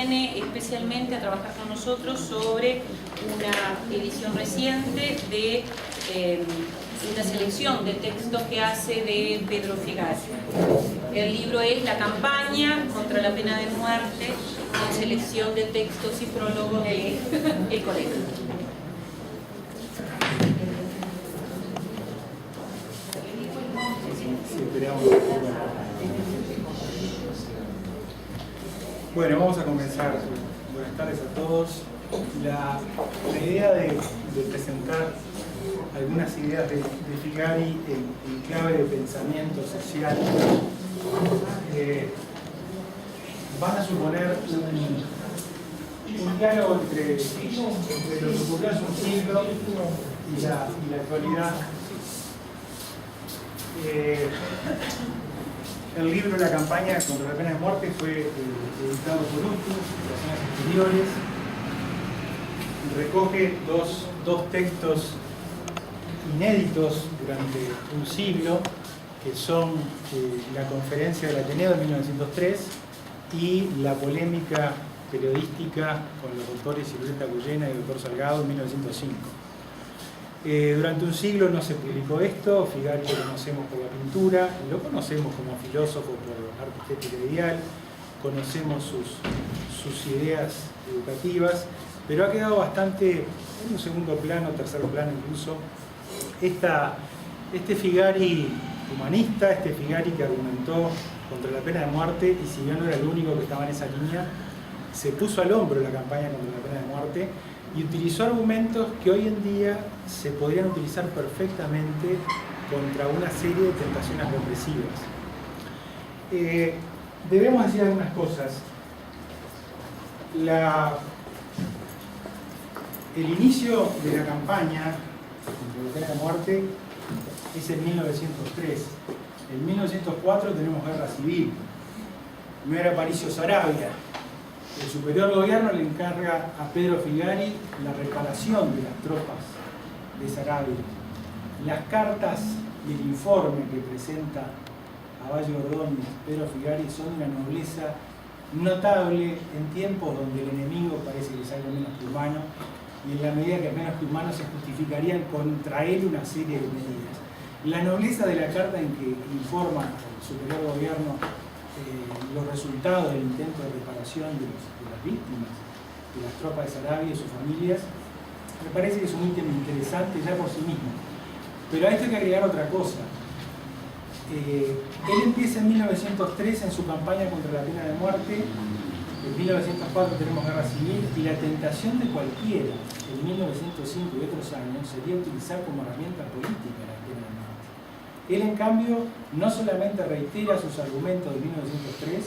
viene especialmente a trabajar con nosotros sobre una edición reciente de una selección de textos que hace de Pedro Figari. El libro es La campaña contra la pena de muerte, con selección de textos y prólogos de El Colega. Bueno, vamos a comenzar. Buenas tardes a todos. La idea de presentar algunas ideas de Figari en clave de pensamiento social van a suponer un diálogo entre lo que ocurrió hace un siglo y la actualidad. El libro La campaña contra la pena de muerte fue editado por UTU, Relaciones Exteriores. Recoge dos textos inéditos durante un siglo, que son la conferencia del Ateneo de 1903 y la polémica periodística con los doctores Silvestre Agullena y el doctor Salgado en 1905. Durante un siglo no se publicó esto. Figari lo conocemos por la pintura, lo conocemos como filósofo por arte estética e ideal, conocemos sus ideas educativas, pero ha quedado bastante en un segundo plano, tercer plano incluso, este Figari humanista, este Figari que argumentó contra la pena de muerte, y si bien no era el único que estaba en esa línea, se puso al hombro la campaña contra la pena de muerte y utilizó argumentos que hoy en día se podrían utilizar perfectamente contra una serie de tentaciones represivas. Debemos decir algunas cosas. El inicio de la campaña contra la pena de muerte es en 1903. En 1904 tenemos guerra civil. No era Aparicio Saravia. El superior gobierno le encarga a Pedro Figari la reparación de las tropas de Saravia. Las cartas y el informe que presenta a Valle Ordóñez Pedro Figari son de una nobleza notable en tiempos donde el enemigo parece que es algo menos que humano, y en la medida que es menos que humano se justificarían contra él una serie de medidas. La nobleza de la carta en que informa al superior gobierno los resultados del intento de reparación de las víctimas de las tropas de Saravia y sus familias, me parece que es un ítem interesante ya por sí mismo. Pero a esto hay que agregar otra cosa. Él empieza en 1903 en su campaña contra la pena de muerte. En 1904 tenemos guerra civil, y la tentación de cualquiera en 1905 y otros años sería utilizar como herramienta política la pena de muerte. Él, en cambio, no solamente reitera sus argumentos de 1903,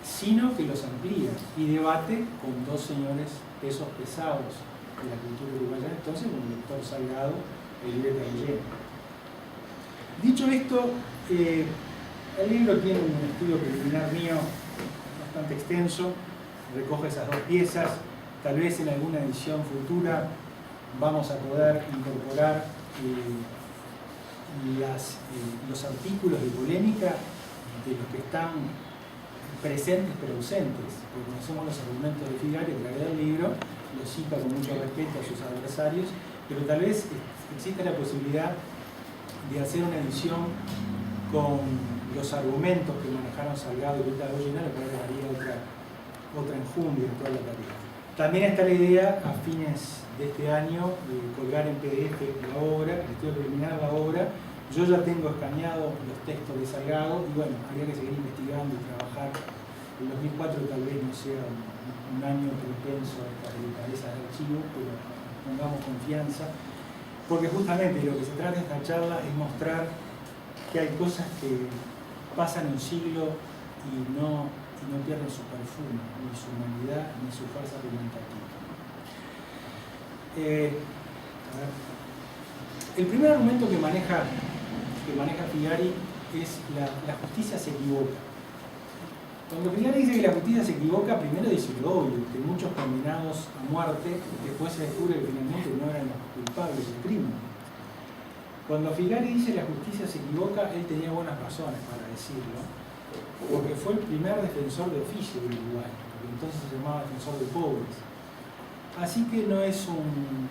sino que los amplía y debate con dos señores pesos pesados de la cultura uruguaya entonces, con el doctor Salgado y Silvestre Agullena. Dicho esto, el libro tiene un estudio preliminar mío bastante extenso, recoge esas dos piezas. Tal vez en alguna edición futura vamos a poder incorporar los artículos de polémica de los que están presentes pero ausentes, porque conocemos los argumentos de Figari a través del libro, los cita con mucho respeto a sus adversarios, pero tal vez exista la posibilidad de hacer una edición con los argumentos que manejaron Salgado y Silvestre Agullena, lo cual daría otra enjundia en toda la tarea. También está la idea, a fines de este año, de colgar en PDF la obra, el estudio preliminar de la obra. Yo ya tengo escaneado los textos de Salgado, y bueno, habría que seguir investigando y trabajar. El 2004 tal vez no sea un año propenso a estas delicadezas de archivo, pero pongamos confianza, porque justamente lo que se trata en esta charla es mostrar que hay cosas que pasan un siglo y no pierden su perfume, ni su humanidad, ni su fuerza argumentativa. El primer argumento que maneja Figari es la justicia se equivoca. Cuando Figari dice que la justicia se equivoca, primero dice lo obvio, que muchos condenados a muerte después se descubre que finalmente no eran los culpables del crimen. Cuando Figari dice la justicia se equivoca, él tenía buenas razones para decirlo, porque fue el primer defensor de oficio del Uruguay. que entonces se llamaba defensor de pobres. Así que no es un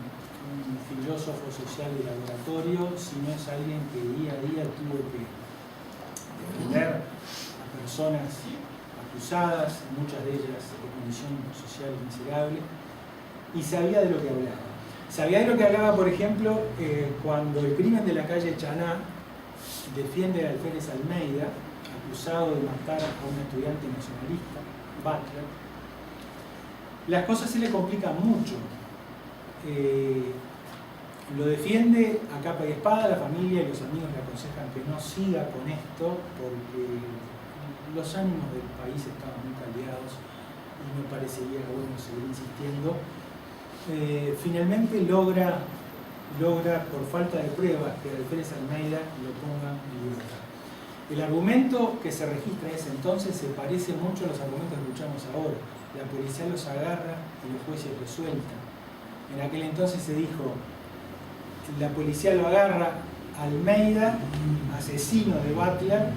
filósofo social de laboratorio, sino es alguien que día a día tuvo que defender a personas acusadas, muchas de ellas de condición social miserable, y sabía de lo que hablaba. Sabía de lo que hablaba, por ejemplo, cuando el crimen de la calle Chaná defiende a Alférez Almeida, acusado de matar a un estudiante nacionalista, Butler. Las cosas se le complican mucho. Lo defiende a capa y espada, la familia y los amigos le aconsejan que no siga con esto porque los ánimos del país estaban muy caldeados y me parecería bueno seguir insistiendo. Finalmente logra por falta de pruebas que Alférez Almeida lo ponga en libertad. El argumento que se registra en ese entonces se parece mucho a los argumentos que escuchamos ahora. La policía los agarra y los jueces los sueltan. En aquel entonces se dijo, la policía lo agarra, Almeida, asesino de Butler,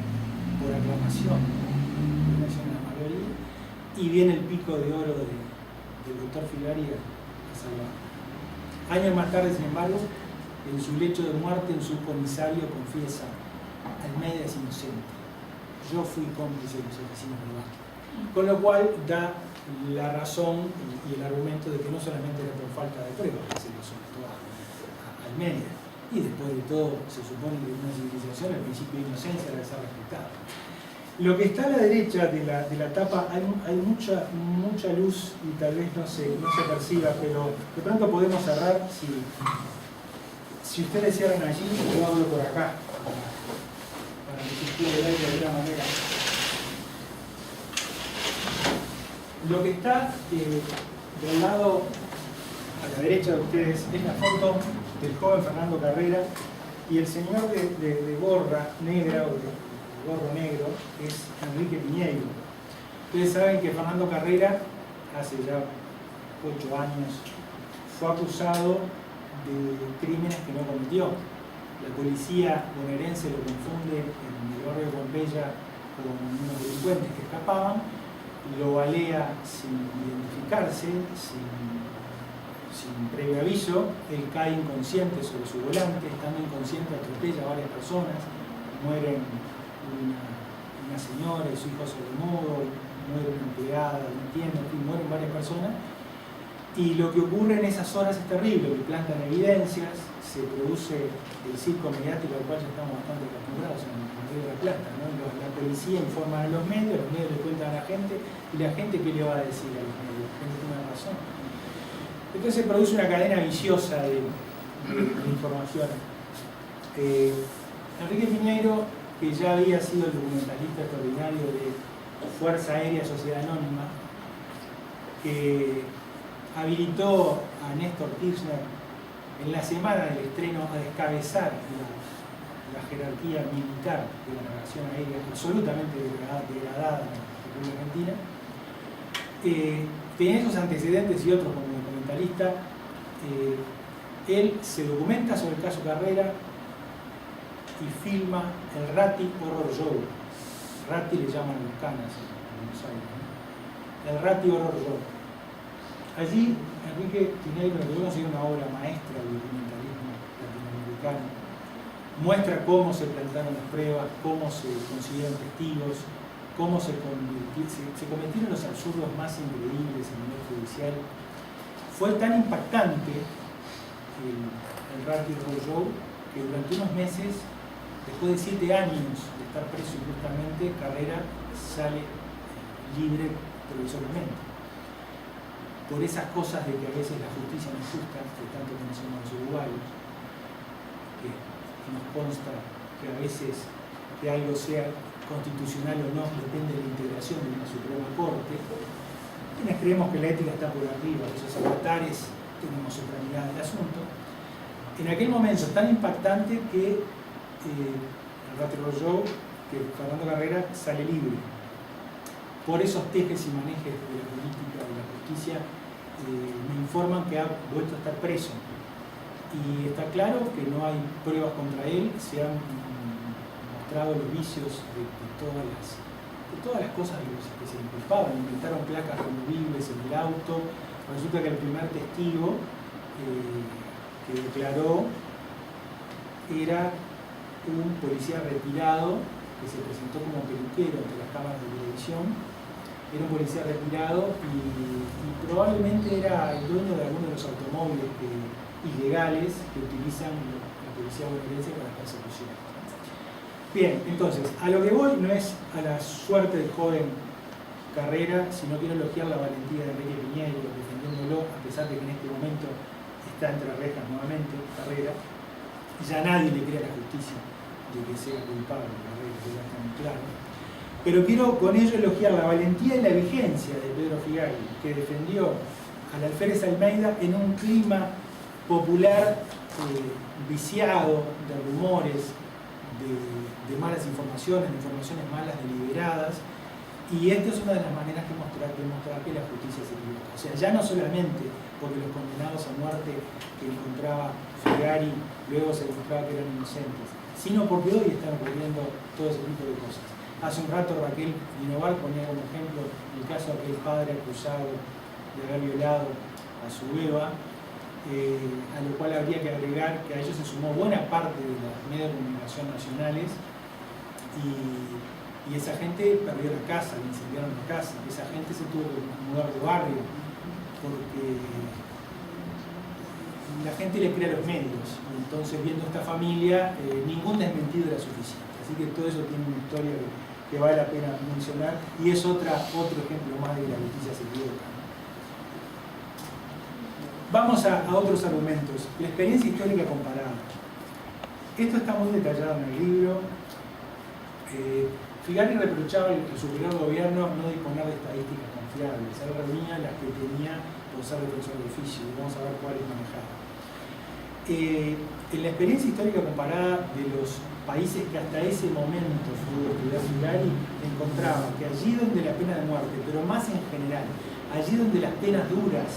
por aclamación de la mayoría, y viene el pico de oro del doctor Filari a salvarlo. Años más tarde, sin embargo, en su lecho de muerte, en su comisario, confiesa, Almeida es inocente. Yo fui cómplice de los asesinos de Butler. Con lo cual da la razón y el argumento de que no solamente era por falta de pruebas que se lo soltó a Almeida. Y después de todo, se supone que en una civilización el principio de inocencia debe ser respetado. Lo que está a la derecha de la tapa, hay mucha luz y tal vez no se perciba, pero de pronto podemos cerrar si ustedes cierran allí, yo hablo por acá, para que se pueda ver de alguna manera. Lo que está del lado a la derecha de ustedes es la foto del joven Fernando Carrera y el señor de gorra negra o de gorro negro es Enrique Piñeiro. Ustedes saben que Fernando Carrera hace ya 8 años fue acusado de crímenes que no cometió. La policía bonaerense lo confunde en el barrio de Pompeya con unos delincuentes que escapaban, lo balea sin identificarse, sin previo aviso, él cae inconsciente sobre su volante, estando inconsciente atropella a varias personas, mueren una señora y su hijo sordomudo, muere una empleada de una tienda, en fin, mueren varias personas. Y lo que ocurre en esas horas es terrible, que plantan evidencias, se produce el circo mediático al cual ya estamos bastante acostumbrados en el Río de la Plata, ¿no? La policía informa a los medios le cuentan a la gente, y la gente ¿qué le va a decir a los medios? La gente tiene razón. Entonces se produce una cadena viciosa de información. Enrique Piñeiro, que ya había sido el documentalista extraordinario de Fuerza Aérea Sociedad Anónima, que habilitó a Néstor Kirchner en la semana del estreno a descabezar la jerarquía militar de la navegación aérea, absolutamente degradada en la República Argentina. Tenía esos antecedentes y otros como documentalista. Él se documenta sobre el caso Carrera y filma el Ratti Horror Show. Ratti le llaman los canas en Buenos Aires, ¿no? El Ratti Horror Show. Allí Enrique Piñeiro, que yo considero una obra maestra del documentalismo latinoamericano, muestra cómo se plantaron las pruebas, cómo se consiguieron testigos, cómo se cometieron los absurdos más increíbles a nivel judicial. Fue tan impactante el Ratti Horror Show que durante unos meses, después de 7 años de estar preso injustamente, Carrera sale libre provisoriamente. Por esas cosas de que a veces la justicia no es justa, que tanto conocemos los uruguayos, que nos consta que a veces que algo sea constitucional o no depende de la integración de una Suprema Corte. Quienes creemos que la ética está por arriba, que esos avatares tenemos supremidad del asunto. En aquel momento tan impactante que el Ratti Horror Show, que Fernando Carrera sale libre. Por esos tejes y manejes de la política, de la justicia, me informan que ha vuelto a estar preso. Y está claro que no hay pruebas contra él, se han mostrado los vicios de todas las de todas las cosas de los que se inculpaban. Inventaron placas removibles en el auto. Resulta que el primer testigo que declaró era un policía retirado que se presentó como peluquero ante las cámaras de televisión. Era un policía retirado y probablemente era el dueño de algunos de los automóviles ilegales que utilizan la policía bonaerense para las persecuciones. Bien, entonces, a lo que voy no es a la suerte del joven Carrera, sino quiero elogiar la valentía de Enrique Piñeiro defendiéndolo, a pesar de que en este momento está entre rejas nuevamente Carrera. Ya nadie le cree a la justicia de que sea culpable, Carrera, que ya está muy claro. Pero quiero con ello elogiar la valentía y la vigencia de Pedro Figari, que defendió al alférez Almeida en un clima popular viciado de rumores, de malas informaciones, de informaciones malas deliberadas. Y esta es una de las maneras de demostrar que la justicia se equivoca. O sea, ya no solamente porque los condenados a muerte que encontraba Figari luego se demostraba que eran inocentes, sino porque hoy están ocurriendo todo ese tipo de cosas. Hace un rato Raquel Dinoval ponía como ejemplo el caso de aquel padre acusado de haber violado a su beba, a lo cual habría que agregar que a ellos se sumó buena parte de los medios de comunicación nacionales y esa gente perdió la casa, le incendiaron la casa, esa gente se tuvo que mudar de barrio porque la gente le cree a los medios. Entonces, viendo esta familia, ningún desmentido era suficiente. Así que todo eso tiene una historia que vale la pena mencionar y es otro ejemplo más de que la justicia se equivoca. Vamos a otros argumentos. La experiencia histórica comparada. Esto está muy detallado en el libro. Figari reprochaba al superior gobierno no disponer de estadísticas confiables. Él reunía las que tenía por ser defensor de oficio. Vamos a ver cuáles manejaba. En la experiencia histórica comparada de los países que hasta ese momento pudo estudiar Figari, encontraba que allí donde la pena de muerte, pero más en general, allí donde las penas duras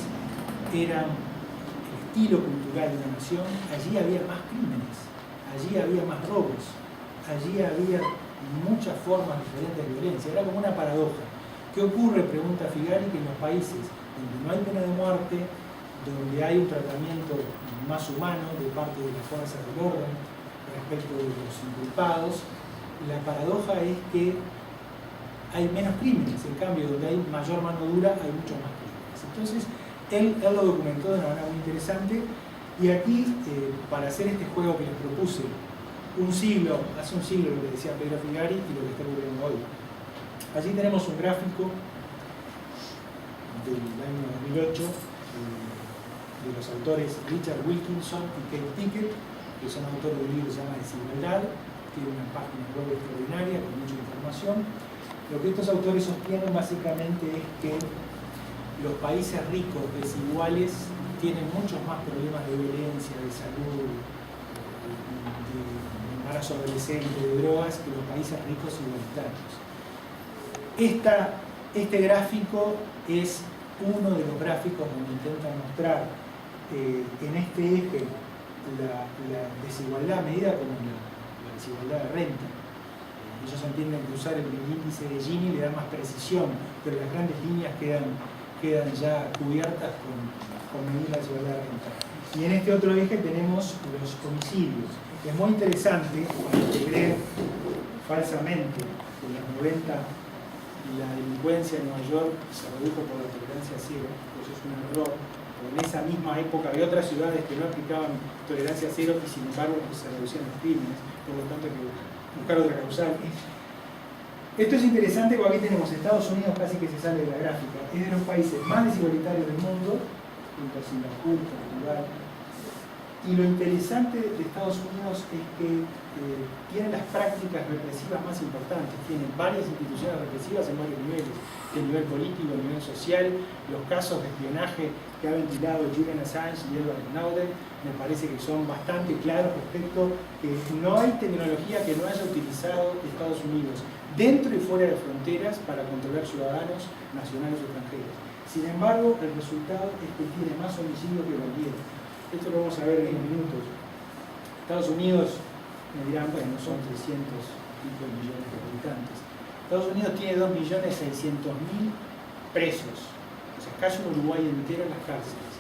eran el estilo cultural de una nación, allí había más crímenes, allí había más robos, allí había muchas formas diferentes de violencia. Era como una paradoja. ¿Qué ocurre? Pregunta Figari, que en los países donde no hay pena de muerte, donde hay un tratamiento más humano de parte de las fuerzas del orden respecto de los inculpados, la paradoja es que hay menos crímenes. En cambio, donde hay mayor mano dura, hay muchos más crímenes. Entonces, él lo documentó de una manera muy interesante y aquí, para hacer este juego que les propuse, hace un siglo lo que decía Pedro Figari y lo que está ocurriendo hoy. Allí tenemos un gráfico del año 2008 de los autores Richard Wilkinson y Kate Pickett, que son autores de un libro que se llama Desigualdad, tiene una página web extraordinaria con mucha información. Lo que estos autores sostienen básicamente es que los países ricos desiguales tienen muchos más problemas de violencia, de salud, de embarazo adolescente, de drogas, que los países ricos igualitarios. Este gráfico es uno de los gráficos donde intenta mostrar en este eje la desigualdad medida como la desigualdad de renta. Ellos entienden que usar el índice de Gini le da más precisión, pero las grandes líneas quedan ya cubiertas con medir la desigualdad de renta. Y en este otro eje tenemos los homicidios. Es muy interesante cuando se cree falsamente que en los 90 la delincuencia en Nueva York se redujo por la tolerancia cero, pues es un error. En esa misma época había otras ciudades que no aplicaban tolerancia cero y sin embargo se reducían los crímenes, por lo tanto hay que buscar otra causal. Esto es interesante porque aquí tenemos Estados Unidos casi que se sale de la gráfica. Es de los países más desigualitarios del mundo, junto a Singapur, Portugal. Y lo interesante de Estados Unidos es que tiene las prácticas represivas más importantes. Tienen varias instituciones represivas en varios niveles, a nivel político, a nivel social. Los casos de espionaje que ha ventilado Julian Assange y Edward Snowden me parece que son bastante claros respecto que no hay tecnología que no haya utilizado Estados Unidos dentro y fuera de fronteras para controlar ciudadanos nacionales o extranjeros. Sin embargo, el resultado es que tiene más homicidios que cualquiera. Esto lo vamos a ver en unos minutos. Estados Unidos, me dirán, bueno, son 300 millones de habitantes. Estados Unidos tiene 2.600.000 presos, o sea, casi un Uruguay entero en las cárceles.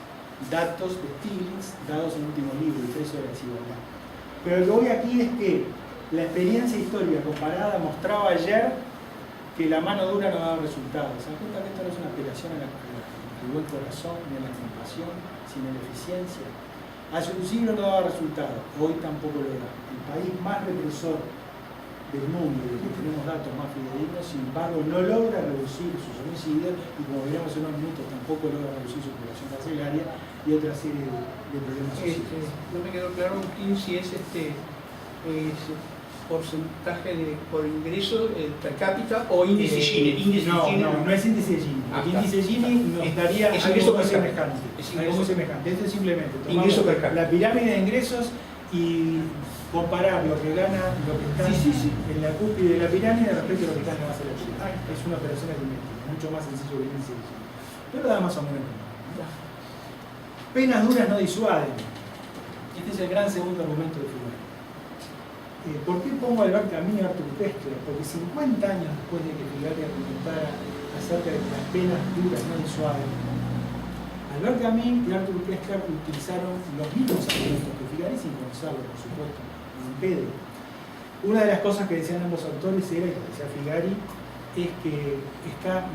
Datos de Stiglitz dados en el último libro, El precio de la desigualdad. Pero lo que voy aquí es que la experiencia histórica comparada mostraba ayer que la mano dura no daba resultados. ¿Se dan cuenta que esto no es una apelación al buen corazón, ni a la compasión, sino a la eficiencia? Hace un siglo no daba resultados, hoy tampoco lo da. El país más represor del mundo, del que tenemos datos más fidedignos, sin embargo, no logra reducir sus homicidios y, como veremos en unos minutos, tampoco logra reducir su población carcelaria y otra serie de problemas sociales. No me quedó claro, Kim, si es porcentaje por ingreso per cápita o índice Gini. No es índice Gini. El índice Gini nos daría algo muy semejante. Esto es simplemente tomamos la pirámide de ingresos y comparar lo que gana, lo que está en la cúspide de la pirámide respecto a lo que está en la base de la pirámide. Es una operación aritmética, mucho más sencillo que el índice de Gini. Pero da más o menos. Penas duras no disuaden. Este es el gran segundo argumento de Figari. ¿Por qué pongo a Albert Camus y a Arthur Koestler? Porque 50 años después de que Figari argumentara acerca de que las penas duras no disuaden, Albert Camus y Arthur Koestler utilizaron los mismos argumentos que Figari, sin conocerlo, por supuesto, en Pedro. Una de las cosas que decían ambos autores era, y que decía Figari, es que está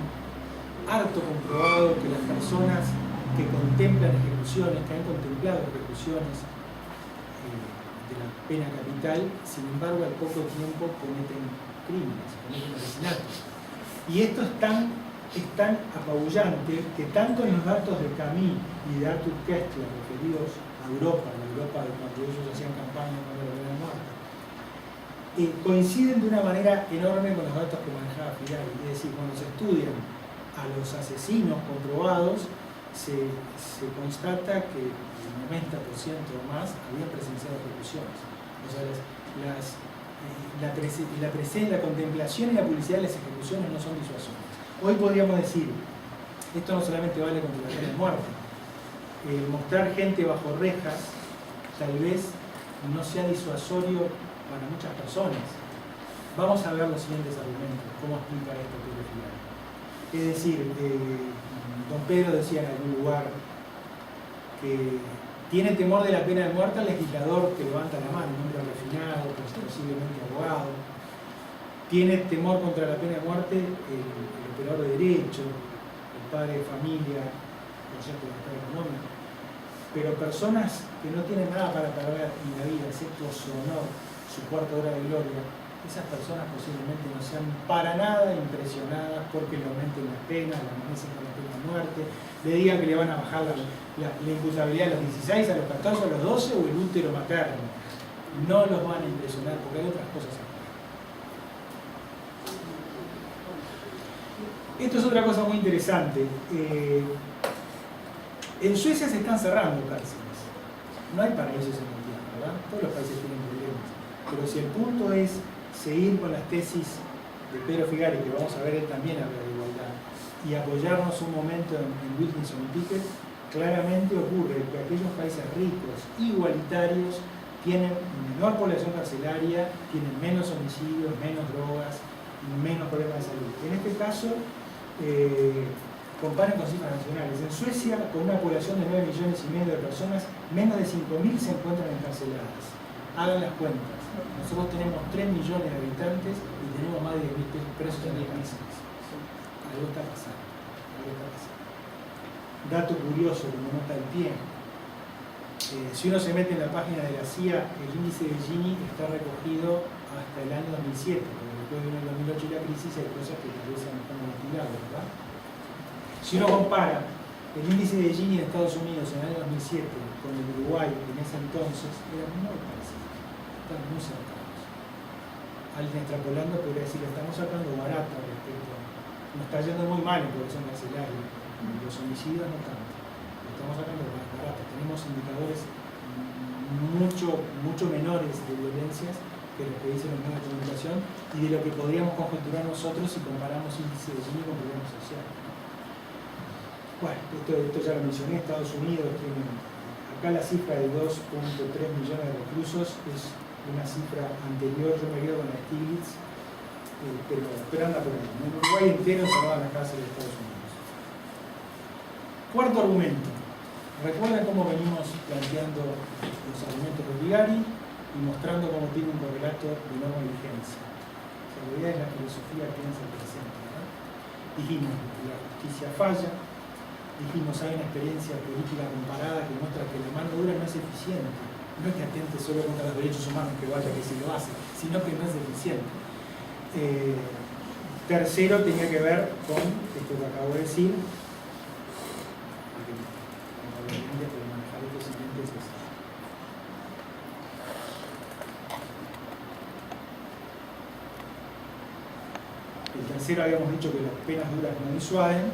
harto comprobado que las personas que contemplan ejecuciones, que han contemplado ejecuciones de la pena capital, sin embargo, al poco tiempo cometen crímenes, cometen asesinatos. Y esto es tan apabullante que tanto en los datos de Camus y de Arthur Koestler referidos a Europa, la Europa de cuando ellos hacían campaña contra la pena de muerte, coinciden de una manera enorme con los datos que manejaba Figari. Es decir, cuando se estudian a los asesinos comprobados, se constata que el 90% o más habían presenciado ejecuciones. O sea, la contemplación y la publicidad de las ejecuciones no son disuasorias. Hoy podríamos decir, esto no solamente vale contra la pena de muerte. Mostrar gente bajo rejas tal vez no sea disuasorio para muchas personas. Vamos a ver los siguientes argumentos, cómo explica esto Pedro Figari. Es decir, don Pedro decía en algún lugar que tiene temor de la pena de muerte al legislador que levanta la mano, un hombre refinado, posiblemente abogado. Tiene temor contra la pena de muerte el operador de derecho, el padre de familia, por cierto, el estado económico. Pero personas que no tienen nada para perder en la vida, excepto su honor, su cuarta hora de gloria, esas personas posiblemente no sean para nada impresionadas porque le aumenten las penas, le amanecen con la pena de muerte, le digan que le van a bajar la imputabilidad a los 16, a los 14, a los 12 o el útero materno. No los van a impresionar porque hay otras cosas acá. Esto es otra cosa muy interesante. En Suecia se están cerrando cárceles. No hay paraísos en el mundo, ¿verdad? Todos los países tienen problemas. Pero si el punto es seguir con las tesis de Pedro Figari, que vamos a ver él también habla de igualdad, y apoyarnos un momento en Wilkinson y Pickett, claramente ocurre que aquellos países ricos, igualitarios, tienen menor población carcelaria, tienen menos homicidios, menos drogas, menos problemas de salud. En este caso, comparen con cifras nacionales. En Suecia, con una población de 9,5 millones de personas, menos de 5.000 se encuentran encarceladas. Hagan las cuentas. Nosotros tenemos 3 millones de habitantes y tenemos más de 10.000 presos en 10 meses. Algo está pasando. Dato curioso, como nota del pie. Si uno se mete en la página de la CIA, el índice de Gini está recogido hasta el año 2007, porque después vino el 2008 y la crisis hay cosas que tal vez se han ventilado, ¿verdad? Si uno compara el índice de Gini de Estados Unidos en el año 2007 con el de Uruguay en ese entonces, eran muy parecidos, están muy cercanos. Alguien extrapolando podría decir, estamos sacando barato al respecto. Nos está yendo muy mal en población carcelaria, los homicidios no tanto. Lo estamos sacando barato. Tenemos indicadores mucho menores de violencias que los que dicen los medios de comunicación y de lo que podríamos conjeturar nosotros si comparamos índice de Gini con problemas sociales. Bueno, esto ya lo mencioné, Estados Unidos tiene, acá la cifra de 2,3 millones de reclusos es una cifra anterior, yo me quedo con la Stiglitz, pero anda por ahí. En Uruguay entero se va a la cárcel de Estados Unidos. Cuarto argumento. Recuerden cómo venimos planteando los argumentos de Figari y mostrando cómo tiene un correlato de norma y vigencia. En realidad es la filosofía que piensa el presente, ¿verdad? Dijimos que la justicia falla, dijimos hay una experiencia política comparada que muestra que la mano dura no es eficiente, no es que atente solo contra los derechos humanos, que vaya que sí lo hace, sino que no es eficiente. Tercero tenía que ver con esto que acabo de decir, el tercero habíamos dicho que las penas duras no disuaden.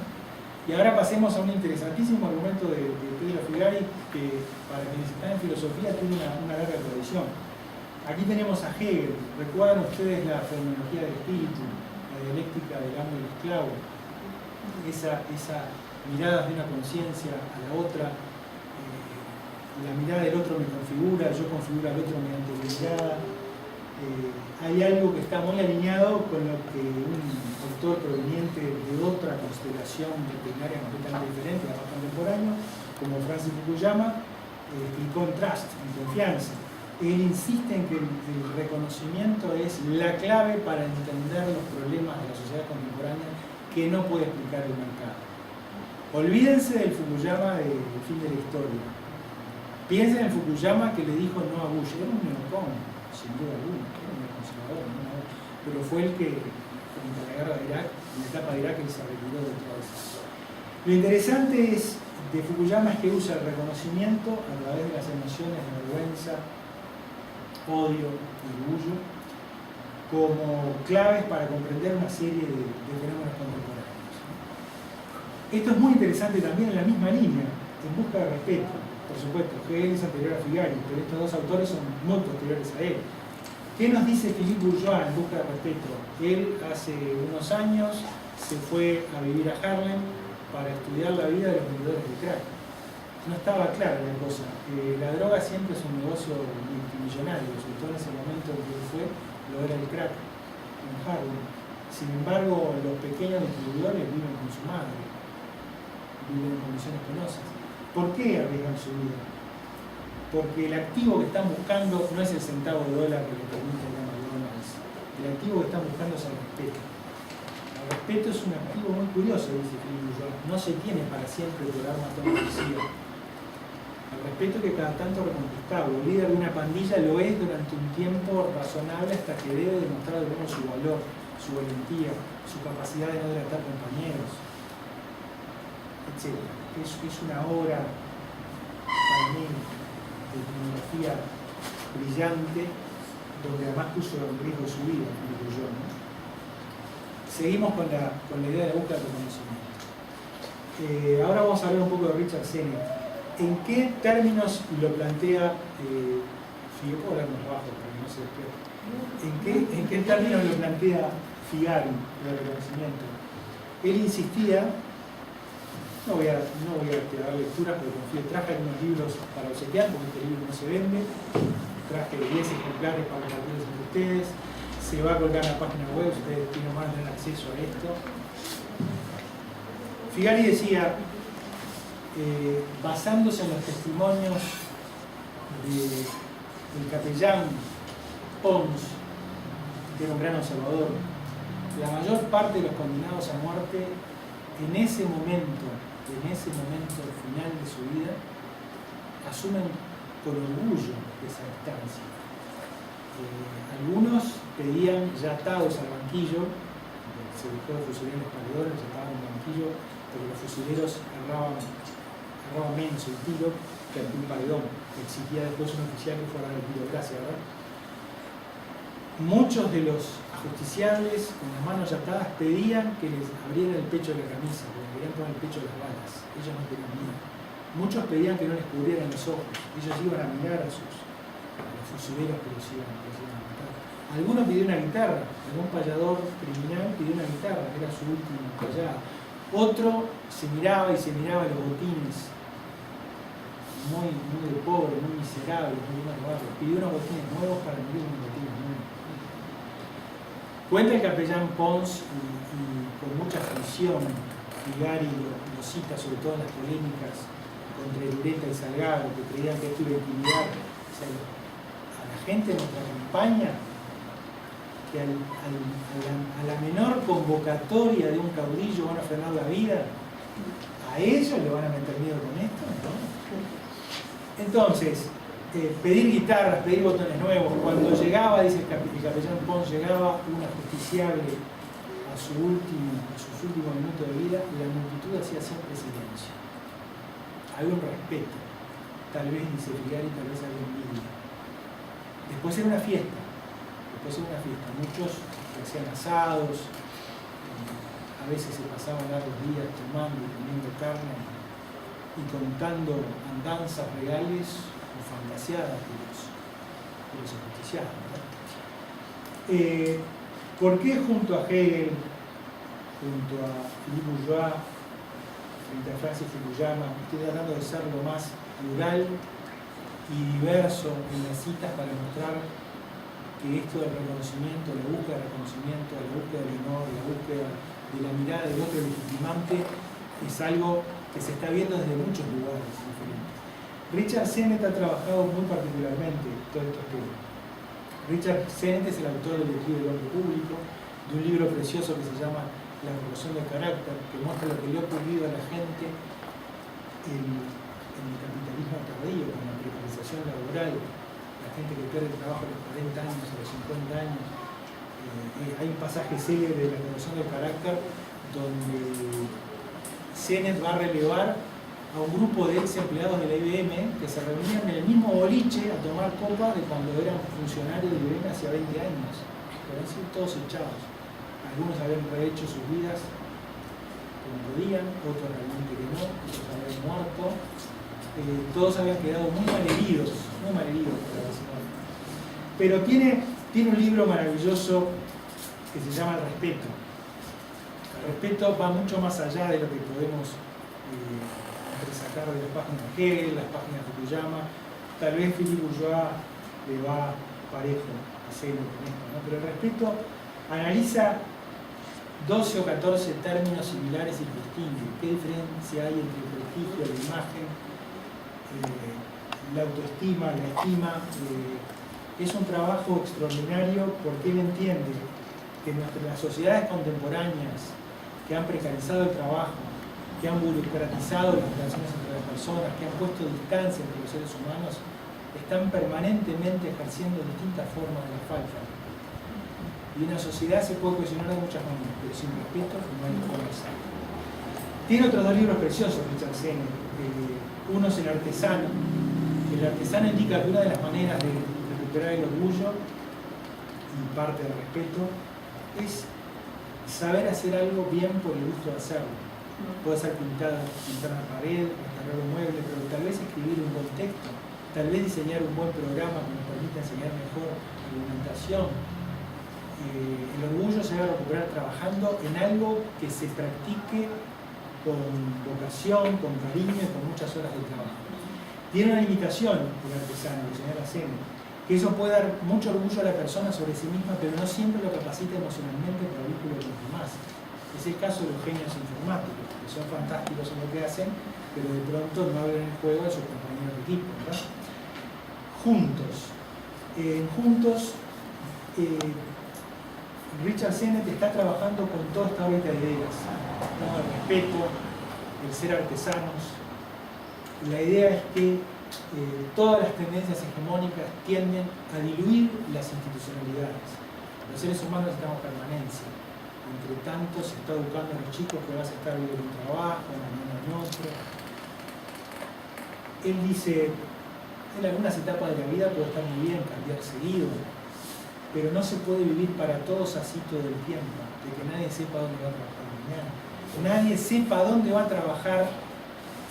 Y ahora pasemos a un interesantísimo argumento de Pedro Figari, que para quienes están en filosofía tiene una larga tradición. Aquí tenemos a Hegel. ¿Recuerdan ustedes la fenomenología del espíritu, la dialéctica del amo y el esclavo? Esa mirada de una conciencia a la otra, la mirada del otro me configura, yo configuro al otro mediante mi mirada. Hay algo que está muy alineado con lo que un autor proveniente de otra constelación disciplinaria completamente diferente, además contemporáneo, como Francis Fukuyama, explicó en Trust, en confianza. Él insiste en que el reconocimiento es la clave para entender los problemas de la sociedad contemporánea que no puede explicar el mercado. Olvídense del Fukuyama del fin de la historia. Piensen en el Fukuyama que le dijo no a Bush. Era un neocon, sin duda alguna, era un conservador, ¿no? Pero fue el que, frente a la guerra de Irak, en la etapa de Irak, él se retiró de todo eso. Lo interesante de Fukuyama es que usa el reconocimiento a través de las emociones de vergüenza, odio y orgullo como claves para comprender una serie de fenómenos contemporáneos. Esto es muy interesante también en la misma línea, En busca de respeto. Por supuesto, Hegel es anterior a Figari, pero estos dos autores son muy posteriores a él. ¿Qué nos dice Philippe Bourgeois en busca de respeto? Él hace unos años se fue a vivir a Harlem para estudiar la vida de los vendedores de crack. No estaba clara la cosa. La droga siempre es un negocio multimillonario, sobre todo en ese momento en que fue, lo era el crack en Harlem. Sin embargo, los pequeños distribuidores viven con su madre, viven en condiciones penosas. ¿Por qué arriesgan su vida? Porque el activo que están buscando no es el centavo de dólar que le permite la McDonald's. El activo que están buscando es el respeto. El respeto es un activo muy curioso, dice Philippe Bourgeois. No se tiene para siempre por arma automática. El respeto que cada tanto reconquistable. El líder de una pandilla lo es durante un tiempo razonable hasta que debe demostrar de nuevo su valor, su valentía, su capacidad de no delatar compañeros, etc. Es una obra, para mí, de tecnología brillante, donde además puso en riesgo su vida, ¿no? Seguimos con la idea de búsqueda de conocimiento. Ahora vamos a hablar un poco de Richard Sennett. ¿En qué términos lo plantea Figari? Puedo hablar más bajo para que no se despierte. ¿En qué términos lo plantea Figari el reconocimiento? Él insistía, no voy a dar lecturas porque confío, traje algunos libros para obsequiar porque este libro no se vende, traje 10 ejemplares para compartirlos entre ustedes, se va a colgar en la página web, ustedes tienen más de acceso a esto. Figari decía, basándose en los testimonios del capellán Pons, que era un gran observador, la mayor parte de los condenados a muerte en ese momento final de su vida, asumen con orgullo esa distancia. Algunos pedían ya atados al banquillo, se dejó de fusilar los paredores, ya estaban en el banquillo, porque los fusileros erraban menos el tiro que ante un paredón, que exigía después un oficial que fuera del tiro. Gracias, ¿verdad? Muchos de los ajusticiables con las manos atadas pedían que les abrieran el pecho de la camisa, porque querían poner el pecho de las balas. Ellos no tenían miedo. Muchos pedían que no les cubrieran los ojos. Ellos iban a mirar a los fusileros que los iban a matar. Algunos pidieron una guitarra. Algún payador criminal pidió una guitarra, que era su último payado. Otro se miraba los botines, muy de pobre, muy miserable, muy mal barrio. Pidió unos botines nuevos para medir unos botines nuevos. Cuenta el capellán Pons, y con mucha fruición, Figari lo cita sobre todo en las polémicas contra Ureta y Salgado, que creían que esto iba a intimidar a la gente de nuestra campaña, que a la menor convocatoria de un caudillo van a frenar la vida. ¿A ellos le van a meter miedo con esto? ¿No? Entonces, pedir guitarras, pedir botones nuevos. Cuando llegaba, dice el capellán Pons, llegaba un ajusticiable a sus últimos minutos de vida, la multitud hacía siempre silencio. Había un respeto. Tal vez dice Figari, tal vez había envidia. Después era una fiesta. Muchos que hacían asados, a veces se pasaban largos días tomando y comiendo carne y contando andanzas reales o fantaseadas de los ajusticiados, ¿no? ¿Por qué junto a Hegel, junto a Philippe Bourgeois, frente a Francis Fukuyama, estoy tratando de ser lo más plural y diverso en las citas para mostrar que esto del reconocimiento, la búsqueda del reconocimiento, la búsqueda del honor, la búsqueda de la mirada del otro legitimante es algo que se está viendo desde muchos lugares diferentes? Richard Sennett ha trabajado muy particularmente todos estos temas. Richard Sennett es el autor del Estudio del Orden Público, de un libro precioso que se llama La Revolución del Carácter, que muestra lo que le ha ocurrido a la gente en el capitalismo tardío, con la precarización laboral, la gente que pierde el trabajo a los 40 años, a los 50 años. Hay un pasaje célebre de La Revolución del Carácter donde Sennett va a relevar a un grupo de ex empleados de la IBM que se reunían en el mismo boliche a tomar copas de cuando eran funcionarios de IBM hace 20 años. Pero han sido todos echados. Algunos habían rehecho sus vidas como podían, otros realmente que no, otros habían muerto. Todos habían quedado muy malheridos por la desigualdad. Pero tiene un libro maravilloso que se llama El Respeto. El respeto va mucho más allá de lo que podemos sacar de las páginas de Hegel, las páginas de Fukuyama. Tal vez Philippe Bourgeois le va parejo a Sennett con esto, ¿no? Pero El Respeto analiza 12 o 14 términos similares y distintos. ¿Qué diferencia hay entre el prestigio, la imagen, la autoestima, la estima? Es un trabajo extraordinario porque él entiende que las sociedades contemporáneas que han precarizado el trabajo, que han burocratizado las relaciones entre las personas, que han puesto distancia entre los seres humanos, están permanentemente ejerciendo distintas formas de la falta. Y una sociedad se puede cohesionar de muchas maneras, pero sin respeto no hay fuerza. Tiene otros dos libros preciosos, Richard Sennett. Uno es El Artesano. El Artesano indica que una de las maneras de recuperar el orgullo y parte del respeto es saber hacer algo bien por el gusto de hacerlo. Puede ser pintar una pared, restaurar un mueble, pero tal vez escribir un buen texto, tal vez diseñar un buen programa que nos permita enseñar mejor alimentación. El orgullo se va a recuperar trabajando en algo que se practique con vocación, con cariño y con muchas horas de trabajo. Tiene una limitación el artesano, el señor Sennett, que eso puede dar mucho orgullo a la persona sobre sí misma, pero no siempre lo capacita emocionalmente para el vínculo con los demás. Es el caso de los genios informáticos, que son fantásticos en lo que hacen, pero de pronto no abren el juego a sus compañeros de equipo, ¿verdad? Juntos. Richard Sennett está trabajando con toda esta órbita de ideas, ¿no? El respeto, el ser artesanos. La idea es que todas las tendencias hegemónicas tienden a diluir las institucionalidades. Los seres humanos necesitamos permanencia. Entre tanto, se está educando a los chicos que vas a estar viviendo un trabajo, mañana en otro. Él dice, en algunas etapas de la vida puede estar muy bien cambiar seguido, pero no se puede vivir para todos así todo el tiempo, de que nadie sepa dónde va a trabajar mañana. Nadie sepa dónde va a trabajar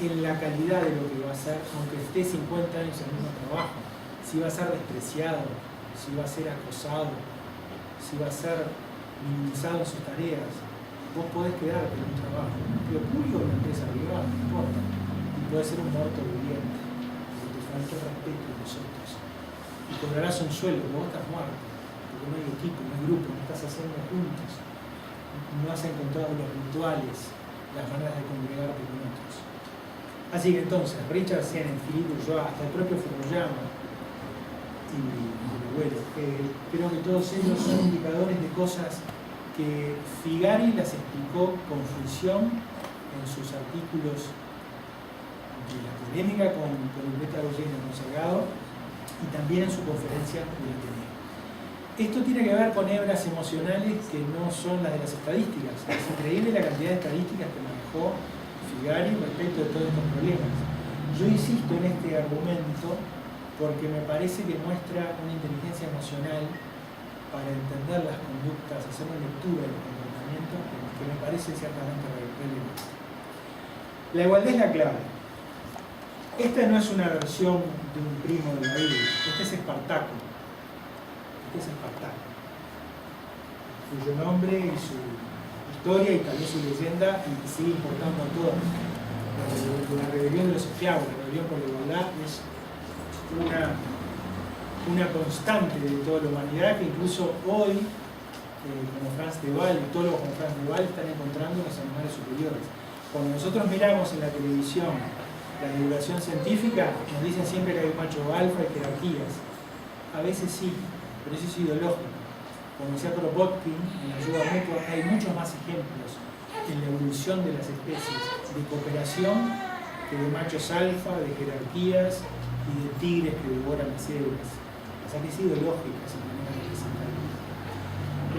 en la calidad de lo que va a hacer, aunque esté 50 años en el mismo trabajo. Si va a ser despreciado, si va a ser acosado, si va a ser minimizado en sus tareas. Vos podés quedarte en un trabajo, pero público o en una empresa privada, no importa. Y podés ser un muerto viviente, porque te falta el respeto de los otros. Y cobrarás un sueldo, pero vos estás muerto. porque no hay equipo, no hay grupo, no estás haciendo juntos, no has encontrado los rituales, las maneras de congregarte con otros. Así que entonces, Richard Sienen, Philippe Bourgeois, hasta el propio Fukuyama y el abuelo, creo que todos ellos son indicadores de cosas que Figari las explicó con fruición en sus artículos de la polémica con Ulreta Goyen Consagrado y también en su conferencia de Ateneo. Esto tiene que ver con hebras emocionales que no son las de las estadísticas. Es increíble la cantidad de estadísticas que manejó Figari respecto de todos estos problemas. Yo insisto en este argumento porque me parece que muestra una inteligencia emocional para entender las conductas, hacer una lectura de los comportamientos que me parece ciertamente relevante. La igualdad es la clave. Esta no es una versión de un primo de la Biblia, este es Espartaco. Este es Espartaco, cuyo nombre y su historia y tal vez su leyenda y sigue importando a todos. La rebelión de los esclavos, la rebelión por la igualdad es una constante de toda la humanidad que incluso hoy, como Franz de Waal, etólogos como Franz de Waal están encontrando en los animales superiores. Cuando nosotros miramos en la televisión la divulgación científica, nos dicen siempre que hay un macho alfa y jerarquías. A veces sí, pero eso es ideológico. Como decía Kropotkin, en la ayuda mutua, hay muchos más ejemplos en la evolución de las especies de cooperación que de machos alfa, de jerarquías y de tigres que devoran las cebras. O sea que es ideológica esa manera de presentar.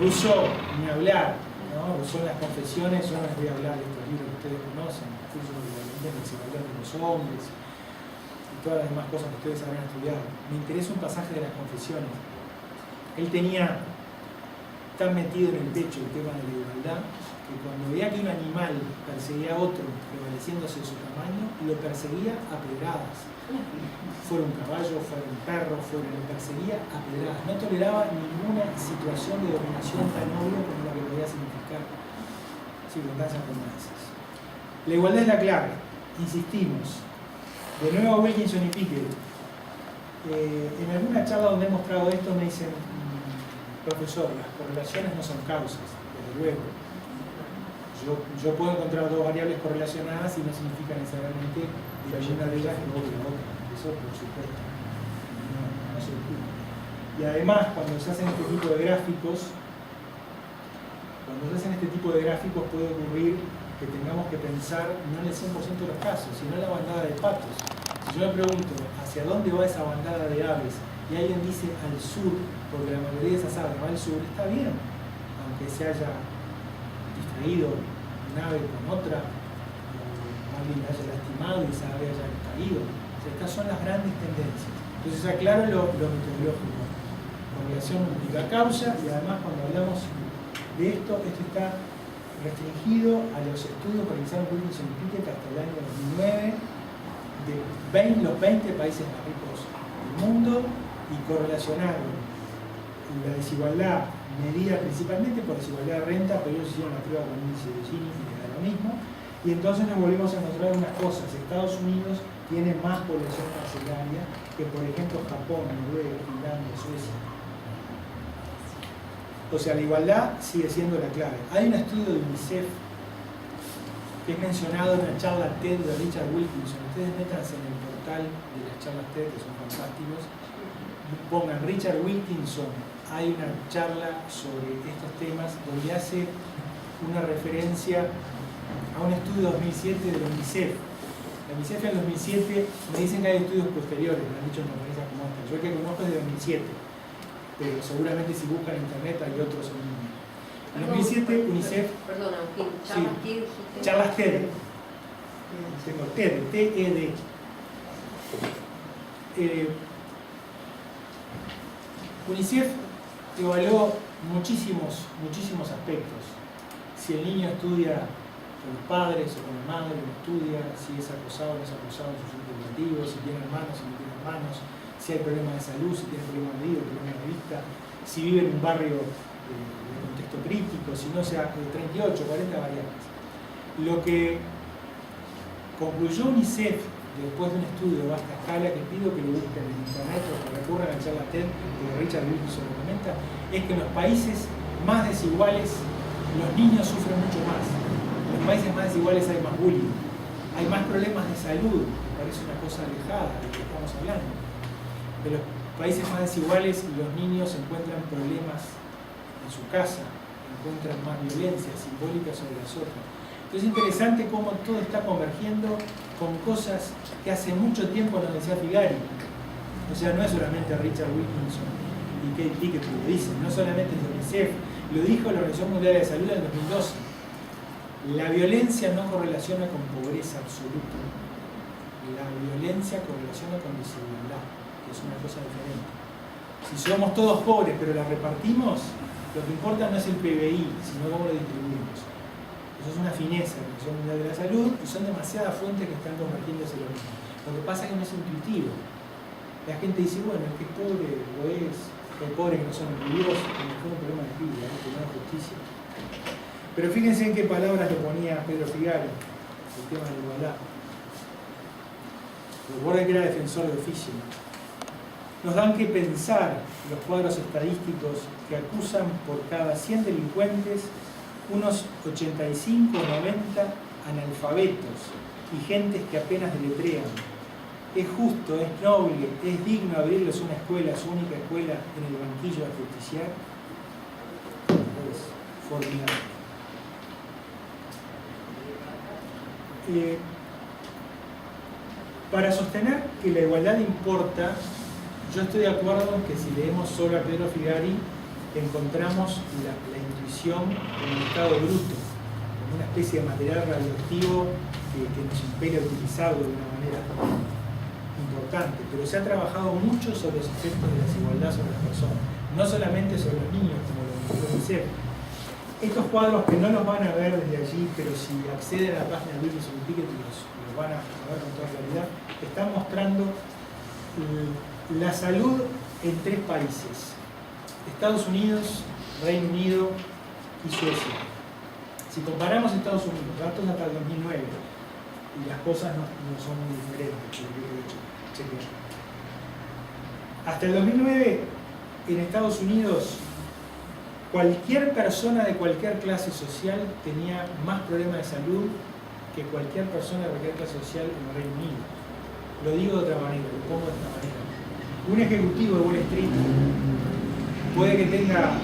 Rousseau, ni hablar, ¿no? Rousseau en las confesiones, yo no les voy a hablar de estos libros que ustedes conocen, el curso de la desigualdad de los hombres y todas las demás cosas que ustedes habrán estudiado. Me interesa un pasaje de las confesiones. Él tenía tan metido en el pecho el tema de la igualdad que cuando veía que un animal perseguía a otro prevaleciéndose de su tamaño, lo perseguía a pedradas. Fuera un caballo, fuera un perro, lo perseguía a pedradas. No toleraba ninguna situación de dominación tan obvia como la que podía significar circunstancias como esas. La igualdad es la clave, insistimos. De nuevo Wilkinson y Pickett. En alguna charla donde he mostrado esto me dicen, profesor, las correlaciones no son causas, desde luego. Yo puedo encontrar dos variables correlacionadas y no significa necesariamente que una de ellas no de la otra. Eso por supuesto no se discute. Y además, cuando se hacen este tipo de gráficos, puede ocurrir que tengamos que pensar no en el 100% de los casos, sino en la bandada de patos. Si yo me pregunto hacia dónde va esa bandada de aves y alguien dice al sur, porque la mayoría de esas aves va al sur, está bien, aunque se haya distraído un ave con otra, o alguien la haya lastimado y esa ave haya caído. O sea, estas son las grandes tendencias. Entonces aclaro lo metodológico. Correlación multiplica causa, y además cuando hablamos de esto está restringido a los estudios que realizaron Wilkinson y Pickett hasta el año 2009 de los 20 países más ricos del mundo y correlacionaron la desigualdad medida principalmente por desigualdad de renta, pero ellos hicieron la prueba con el índice de Gini y le da lo mismo. Y entonces nos volvemos a encontrar unas cosas. Estados Unidos tiene más población carcelaria que, por ejemplo, Japón, Noruega, Finlandia, Suecia. O sea, la igualdad sigue siendo la clave. Hay un estudio de UNICEF que es mencionado en la charla TED de Richard Wilkinson. Ustedes métanse en el portal de las charlas TED, que son fantásticos. Pongan Richard Wilkinson. Hay una charla sobre estos temas donde hace una referencia a un estudio de 2007 de la UNICEF. La UNICEF en 2007 me dicen que hay estudios posteriores, me han dicho en conferencias como esta. Yo el que conozco es de 2007. Pero seguramente si buscan en internet hay otros en línea. En 2007 UNICEF... Perdón, Agustín, ¿charlas TED dijiste? Charlas TED. Tengo TED, TED. UNICEF evaluó muchísimos aspectos. Si el niño estudia con los padres o con la madre, no estudia, si es acosado o no es acosado en sus educativos, si tiene hermanos o no tiene hermanos, si hay problemas de salud, si tiene problemas de vida, problemas de vista, si vive en un barrio de contexto crítico, si no, sea 38, 40 variables. Lo que concluyó UNICEF de que después de un estudio de vasta escala, que pido que lo busquen en internet o que recurran a la charla TED, que Richard Wilkinson lo comenta, es que en los países más desiguales los niños sufren mucho más. En los países más desiguales hay más bullying, hay más problemas de salud, me parece una cosa alejada de lo que estamos hablando. En los países más desiguales los niños encuentran problemas en su casa, encuentran más violencia simbólica sobre las otras. Entonces es interesante cómo todo está convergiendo con cosas que hace mucho tiempo nos decía Figari. O sea, no es solamente Richard Wilkinson y Kate Pickett que lo dicen, no solamente es UNICEF, lo dijo la Organización Mundial de la Salud en el 2012. La violencia no correlaciona con pobreza absoluta. La violencia correlaciona con desigualdad, que es una cosa diferente. Si somos todos pobres pero la repartimos, lo que importa no es el PBI, sino cómo lo distribuimos. Eso es una fineza de la Organización Mundial de la Salud y son demasiadas fuentes que están convergiendo hacia lo mismo. Lo que pasa es que no es intuitivo. La gente dice, bueno, el que es pobre lo es, hay pobres que no son incluidos, como fue un problema de vida, que no hay justicia. Pero fíjense en qué palabras le ponía Pedro Figari, el tema de la igualdad. Recuerden que era defensor de oficio. Nos dan que pensar los cuadros estadísticos que acusan por cada 100 delincuentes unos 85 o 90 analfabetos y gentes que apenas deletrean. Es justo, es noble, es digno abrirles una escuela, su única escuela, en el banquillo de justiciar. Es formidable. Para sostener que la igualdad importa, yo estoy de acuerdo en que si leemos solo a Pedro Figari, encontramos la intuición en un estado bruto, como una especie de material radioactivo que nos impele a utilizarlo de una manera importante. Pero se ha trabajado mucho sobre los efectos de la desigualdad sobre las personas, no solamente sobre los niños, como lo mencionó UNICEF. Estos cuadros que no los van a ver desde allí, pero si acceden a la página de Wilkinson y Pickett los van a ver con toda claridad, están mostrando la salud en 3 países: Estados Unidos, Reino Unido y Suecia. Si comparamos Estados Unidos, datos hasta el 2009, y las cosas no son muy diferentes, hasta el 2009 en Estados Unidos cualquier persona de cualquier clase social tenía más problemas de salud que cualquier persona de cualquier clase social en el Reino Unido. Lo digo de otra manera, lo pongo de esta manera. Un ejecutivo de Wall Street puede que tenga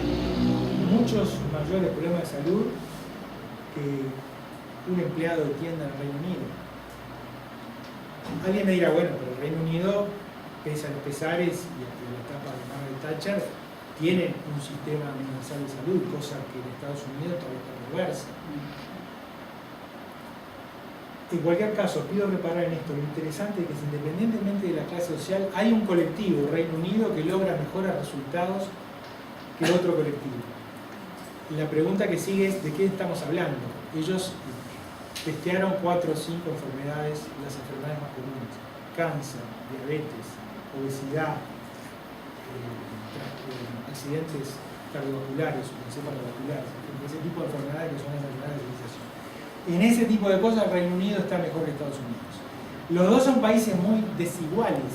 muchos mayores problemas de salud que un empleado de tienda en el Reino Unido. Alguien me dirá, bueno, pero el Reino Unido, pese a los pesares y hasta la etapa de Margaret Thatcher, tienen un sistema universal de salud, cosa que en Estados Unidos todavía está reversa. En cualquier caso, pido reparar en esto. Lo interesante es que independientemente de la clase social, hay un colectivo, Reino Unido, que logra mejores resultados que otro colectivo. Y la pregunta que sigue es, ¿de qué estamos hablando? Ellos testearon 4 o 5 enfermedades, las enfermedades más comunes: cáncer, diabetes, obesidad, accidentes cardiovasculares, encefalocardíacos, ese tipo de enfermedades que son las enfermedades de civilización. En ese tipo de cosas el Reino Unido está mejor que Estados Unidos. Los dos son países muy desiguales.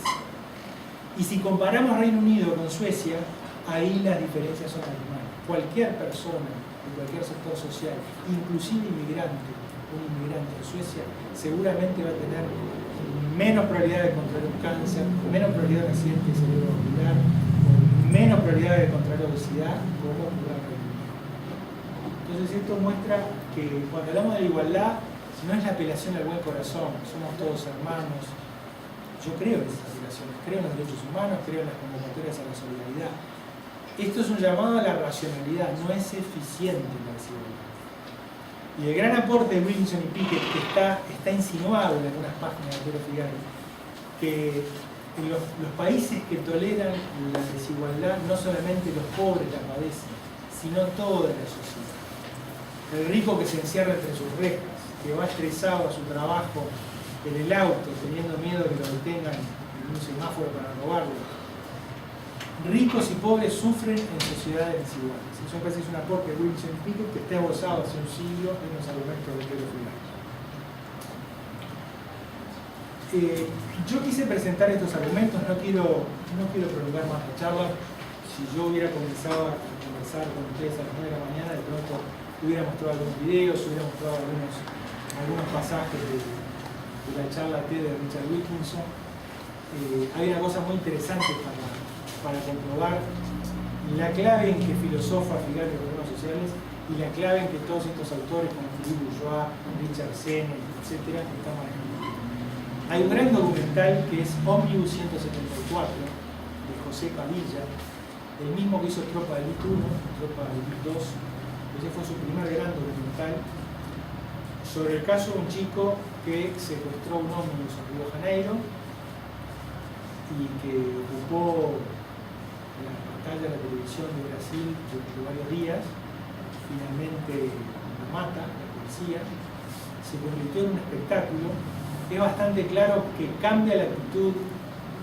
Y si comparamos Reino Unido con Suecia, ahí las diferencias son abismales. Cualquier persona de cualquier sector social, inclusive inmigrante, un inmigrante de Suecia, seguramente va a tener menos probabilidad de contraer un cáncer, menos probabilidad de accidente cerebrovascular, menos probabilidad de contraer obesidad, como ocurre en Reino Unido. Entonces esto muestra que cuando hablamos de la igualdad, no es la apelación al buen corazón, somos todos hermanos. Yo creo en esas apelaciones, creo en los derechos humanos, creo en las convocatorias a la solidaridad. Esto es un llamado a la racionalidad, no es eficiente la desigualdad. Y el gran aporte de Wilkinson y Pickett, que está insinuado en algunas páginas de Pedro Figari, que en los países que toleran la desigualdad, no solamente los pobres la padecen, sino toda la sociedad. El rico que se encierra entre sus rejas, que va estresado a su trabajo en el auto, teniendo miedo de que lo detengan en un semáforo para robarlo. Ricos y pobres sufren en sociedades desiguales. Eso me parece que es un aporte de Wilkinson y Pickett que está esbozado hace un siglo en los argumentos de Pedro Figari. Yo quise presentar estos argumentos, no quiero prolongar más la charla. Si yo hubiera comenzado a conversar con ustedes a las 9 de la mañana, de pronto hubiera mostrado algunos videos, hubiera mostrado algunos pasajes de la charla T de Richard Wilkinson. Hay una cosa muy interesante para comprobar la clave en que filosofa Figaro los problemas sociales y la clave en que todos estos autores como Philippe Bourgeois, Richard Sennett, etc. están manejando. Hay un gran documental que es Omnibus 174 de José Padilla, el mismo que hizo Tropa de Elite 1, Tropa de Elite 2. Ese fue su primer gran documental sobre el caso de un chico que secuestró un ómnibus en Río de Janeiro y que ocupó la pantalla de la televisión de Brasil durante varios días. Finalmente lo mata la policía, se convirtió en un espectáculo. Es bastante claro que cambia la actitud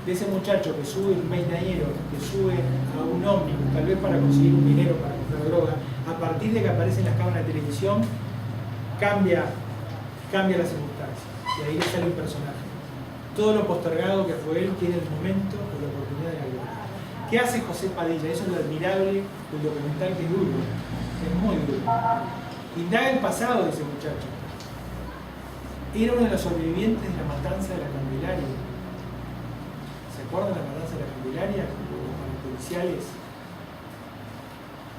de ese muchacho que sube un veinteañero, que sube a un ómnibus, tal vez para conseguir un dinero para comprar droga. A partir de que aparecen las cámaras de televisión, cambia las circunstancias. Y ahí le sale un personaje. Todo lo postergado que fue él tiene el momento o la oportunidad de la gloria. ¿Qué hace José Padilla? Eso es lo admirable del documental, que es duro. Es muy duro. Indaga el pasado de ese muchacho. Era uno de los sobrevivientes de la matanza de la Candelaria. ¿Se acuerdan de la matanza de la Candelaria? Los policiales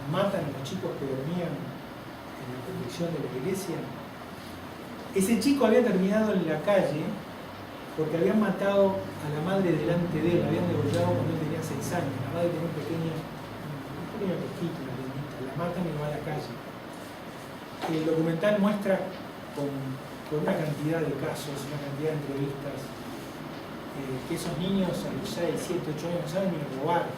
matan a los chicos que dormían en la protección de la iglesia. Ese chico había terminado en la calle porque habían matado a la madre delante de él, la habían degollado cuando él tenía 6 años. La madre tenía un pequeño pesquito, una niñita, la matan y va a la calle. El documental muestra con una cantidad de casos, una cantidad de entrevistas, que esos niños a los 6, 7, 8 años no saben ni robar,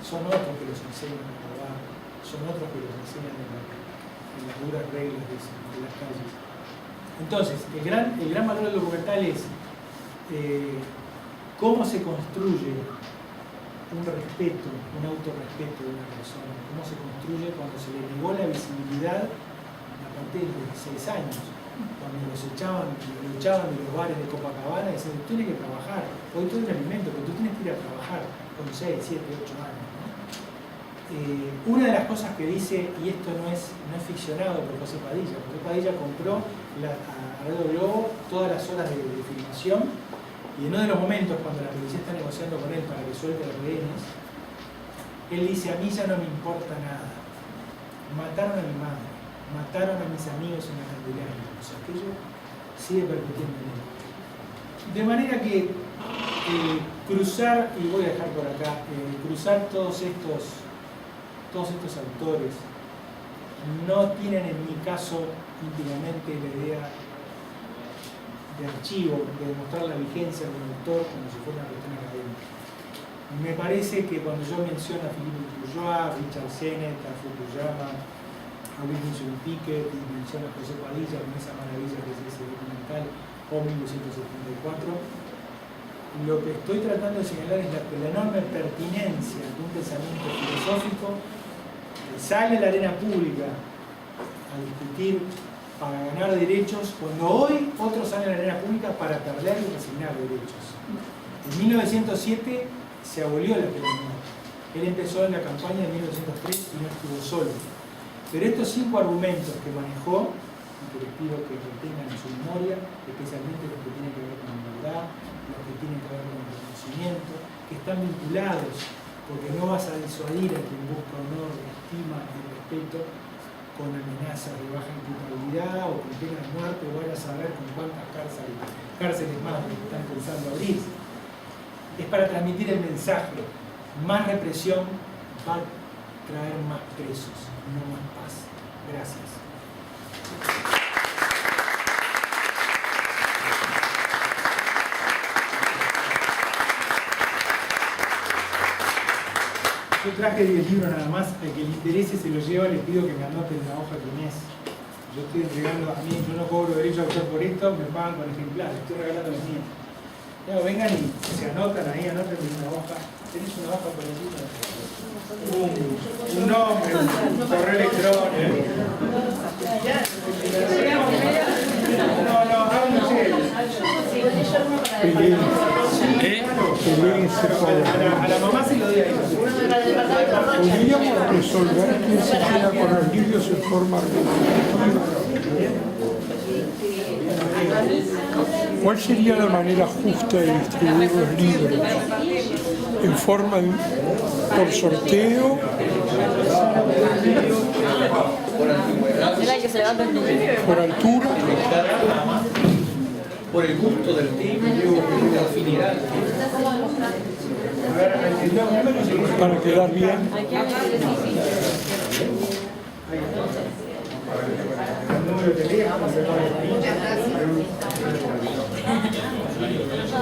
son otros que los enseñan a robar, son otros que los enseñan en las duras reglas de las calles. Entonces, el gran valor del documental es cómo se construye un respeto, un autorrespeto de una persona, cómo se construye cuando se le negó la visibilidad a partir de los 16 años, cuando los echaban de los bares de Copacabana y decían, tú tienes que trabajar, hoy tú eres alimento, pero tú tienes que ir a trabajar con 6, 7, 8 años. ¿No? Una de las cosas que dice, y esto no es ficcionado por José Padilla compró a Radio Globo todas las horas de filmación, y en uno de los momentos cuando la policía está negociando con él para que suelte los rehenes, él dice, a mí ya no me importa nada, mataron a mi madre, mataron a mis amigos en la Candelaria, o sea, aquello sigue permitiendo en él. De manera que cruzar, y voy a dejar por acá, cruzar todos estos autores no tienen en mi caso íntimamente la idea de archivo, de demostrar la vigencia del autor como si fuera una cuestión académica. Me parece que cuando yo menciono a Philippe Bourgeois, a Richard Sennett, a Fukuyama, a Wilkinson Pickett, y menciono a José Padilla con esa maravilla que es ese documental Omnibus 174, lo que estoy tratando de señalar es la enorme pertinencia de un pensamiento filosófico que sale a la arena pública a discutir para ganar derechos, cuando hoy otros salen a la arena pública para perder y resignar derechos. En 1907 se abolió la pena de muerte. Él empezó en la campaña de 1903 y no estuvo solo. Pero estos 5 argumentos que manejó, y que les pido que retengan en su memoria, especialmente los que tienen que ver con la verdad, los que tienen que ver con el reconocimiento, que están vinculados, porque no vas a disuadir a quien busca honor, estima y respeto con amenazas de baja imputabilidad o con pena de muerte, o van a saber con cuántas cárceles más están pensando abrir. Es para transmitir el mensaje: más represión va a traer más presos, no más paz. Gracias. Yo traje 10 libros nada más, el que le interese se lo lleva, les pido que me anoten la hoja que es. Yo estoy entregando a mí, yo no cobro derecho a autor por esto, me pagan con ejemplares, estoy regalando los míos. Ya, vengan y se anotan ahí, anoten una hoja. ¿Tenés una hoja por allí? Un nombre, un correo electrónico. No, háganlo ustedes. leen separadamente. A la mamá se lo doy ahí. Podríamos resolver quién se queda con los libros en forma argumentativa. ¿Cuál sería la manera justa de distribuir los libros? ¿En forma por sorteo? ¿Por altura? Por el gusto del libro, por la afinidad. Para quedar bien.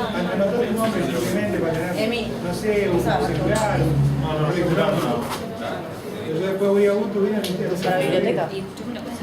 Anotar tu nombre simplemente para tener, no sé, un celular, yo después voy a Ubuntu, viene a Y tuve una cosa